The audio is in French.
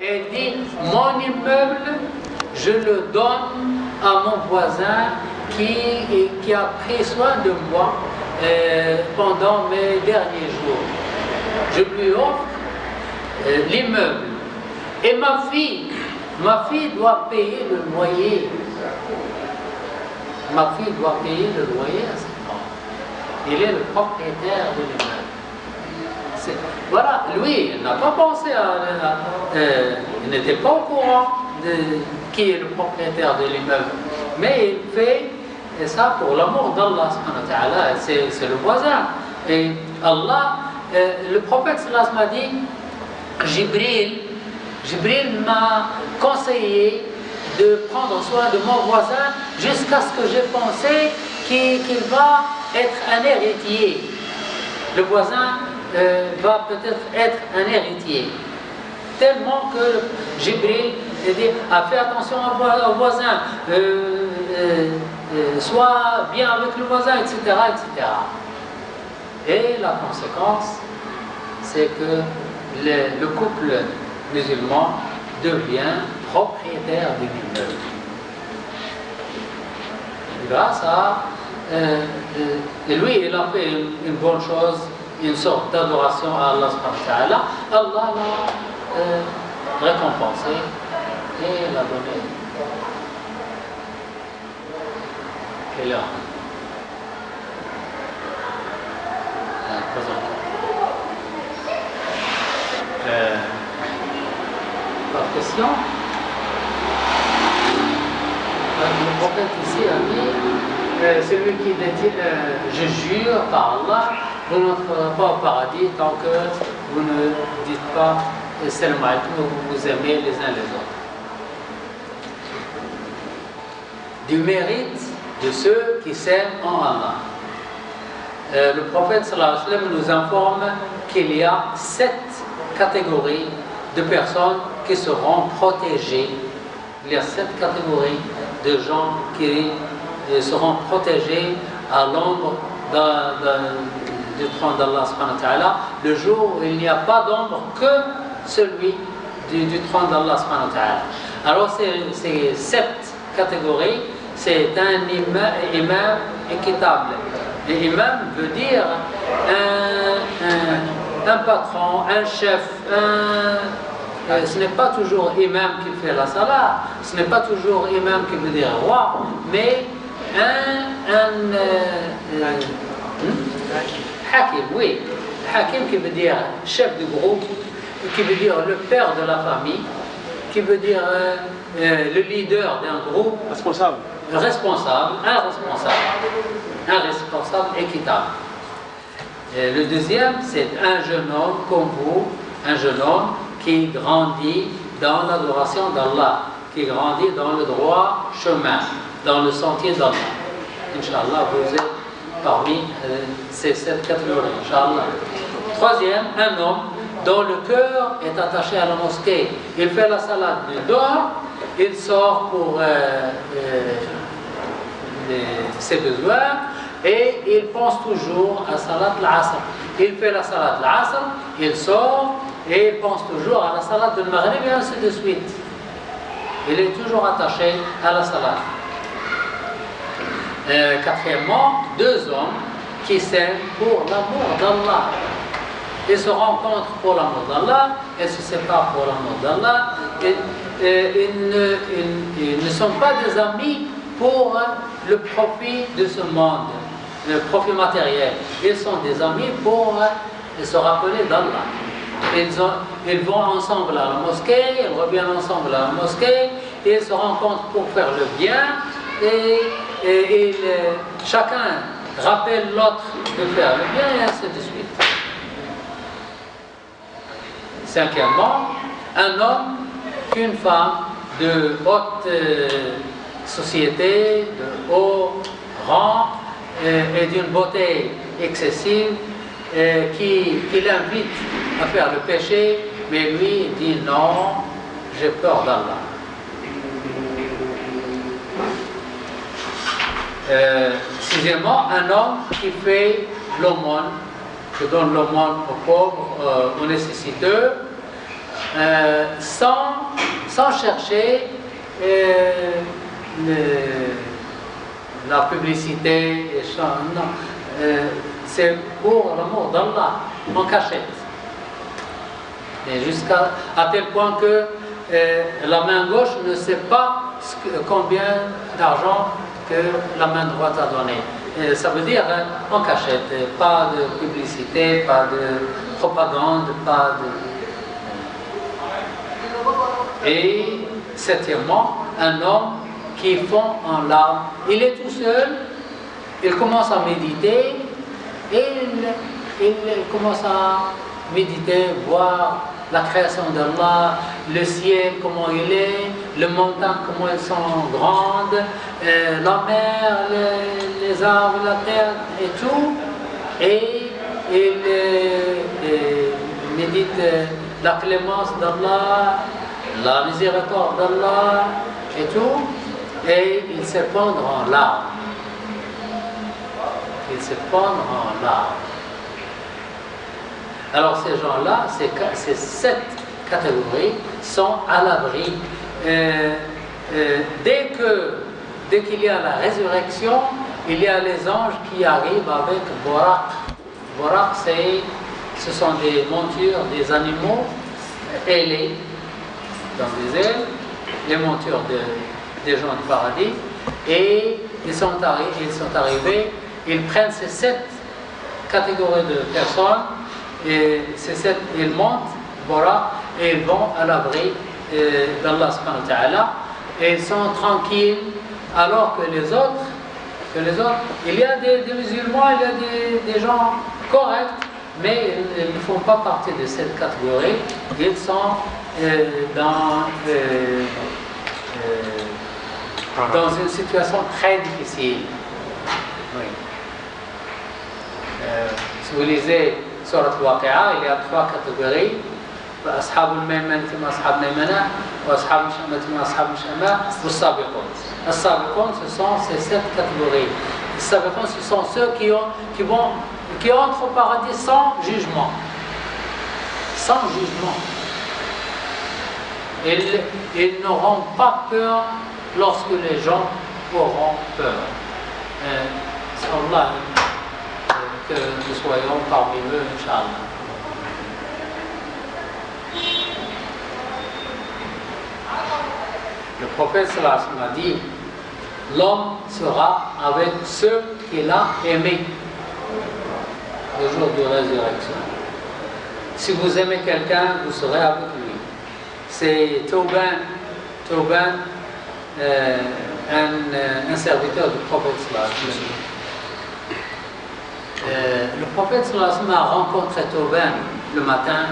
Et il dit, mon immeuble, je le donne à mon voisin qui a pris soin de moi pendant mes derniers jours. Je lui offre l'immeuble. Et ma fille doit payer le loyer. Ma fille doit payer le loyer à cet homme. Il est le propriétaire de l'immeuble. Voilà, lui, il n'a pas pensé il n'était pas au courant de qui est le propriétaire de l'immeuble. Mais il fait ça pour l'amour d'Allah, c'est le voisin. Et Allah, le prophète sallallahu alayhi wa sallam a dit, Jibril m'a conseillé de prendre soin de mon voisin jusqu'à ce que j'ai pensé qu'il va être un héritier. Le voisin va peut-être être un héritier. Tellement que Jibril a fait attention au voisin, sois bien avec le voisin, etc., etc. Et la conséquence, c'est que le couple musulman devient propriétaire d'une immeuble. Grâce à lui, il a fait une bonne chose, une sorte d'adoration à Allah subhanahu wa ta'ala. Allah l'a récompensé et l'a donné. Quelle heure? Par question, le prophète ici a dit, celui qui dit, je jure par Allah, vous n'entrerez pas au paradis tant que vous ne dites pas Salam alaykoum, vous vous aimez les uns les autres. Du mérite de ceux qui s'aiment en Allah. Le prophète sallallahu alayhi wa sallam nous informe qu'il y a 7 catégories de personnes qui seront protégées. Il y a 7 catégories de gens qui seront protégés à l'ombre du trône d'Allah subhanahu wa ta'ala, le jour où il n'y a pas d'ombre que celui du trône d'Allah subhanahu wa ta'ala. Alors ces 7 catégories, c'est un imam équitable. L'imam veut dire un patron, un chef, ce n'est pas toujours imam qui fait la salat, ce n'est pas toujours imam qui veut dire roi, mais hakim, oui, hakim qui veut dire chef du groupe, qui veut dire le père de la famille, qui veut dire le leader d'un groupe. Responsable. Un responsable équitable. Et le deuxième, c'est un jeune homme comme vous, un jeune homme qui grandit dans l'adoration d'Allah, qui grandit dans le droit chemin, dans le sentier d'Allah. Inch'Allah, vous êtes parmi ces 7 catégories. Inch'Allah. Troisième, un homme dont le cœur est attaché à la mosquée. Il fait la salade dehors, il sort pour ses besoins et il pense toujours à salat al-asr. Il fait la salat al-asr, il sort et il pense toujours à la salat de maghrib et ainsi de suite. Il est toujours attaché à la salat. Quatrièmement, 2 hommes qui s'aiment pour l'amour d'Allah. Ils se rencontrent pour l'amour d'Allah, ils se séparent pour l'amour d'Allah. Ils ne sont pas des amis pour le profit de ce monde, le profit matériel. Ils sont des amis pour se rappeler d'Allah. Ils vont ensemble à la mosquée, ils reviennent ensemble à la mosquée, et ils se rencontrent pour faire le bien, et chacun rappelle l'autre de faire le bien, et ainsi de suite. Cinquièmement, un homme qu'une femme de haute société, de haut rang et d'une beauté excessive qui l'invite à faire le péché, mais lui dit non, j'ai peur d'Allah. Sixièmement, un homme qui fait l'aumône, qui donne l'aumône aux pauvres, aux nécessiteux, sans chercher la publicité. Non, c'est pour l'amour d'Allah, en cachette. Et jusqu'à tel point que la main gauche ne sait pas combien d'argent que la main droite a donné. Et ça veut dire en cachette, pas de publicité, pas de propagande, pas de... Et septièmement, un homme qui fond en larmes. Il est tout seul, il commence à méditer et il commence à méditer, voir la création d'Allah, le ciel, comment il est, les montagnes, comment elles sont grandes, la mer, les arbres, la terre et tout. Et il médite la clémence d'Allah, la miséricorde d'Allah et tout. Et il se pond en larmes. Il se pond en larmes. Alors ces gens-là, ces 7 catégories sont à l'abri. Dès qu'il y a la résurrection, il y a les anges qui arrivent avec Borak. Borak, ce sont des montures des animaux ailés dans des ailes, les montures des gens du paradis. Et ils sont arrivés, ils prennent ces 7 catégories de personnes. Et ils montent, voilà, et ils vont à l'abri d'Allah subhanahu wa ta'ala, et ils sont tranquilles, alors que les autres, il y a des musulmans, il y a des gens corrects, mais ils ne font pas partie de cette catégorie. Ils sont dans une situation très difficile. Oui. Si vous lisez Surat al-Waqi'a, il y a 3 catégories. أصحاب الميمنة ما أصحاب الميمنة وأصحاب المشأمة ما أصحاب المشأمة والسابقون. السابقون, ce sont ces 7 catégories. Les sabiqun, ce sont ceux qui entrent au paradis sans jugement. Sans jugement. Ils n'auront pas peur lorsque les gens auront peur. Inch'Allah, que nous soyons parmi eux, Inch'Allah. Le prophète sallallahu alayhi wa sallam a dit, l'homme sera avec ceux qu'il a aimés le jour de résurrection. Si vous aimez quelqu'un, vous serez avec lui. C'est Tauban, un serviteur du prophète sallallahu alayhi wa sallam. Le prophète sallallahu alayhi wa sallam a rencontré Tauban le matin.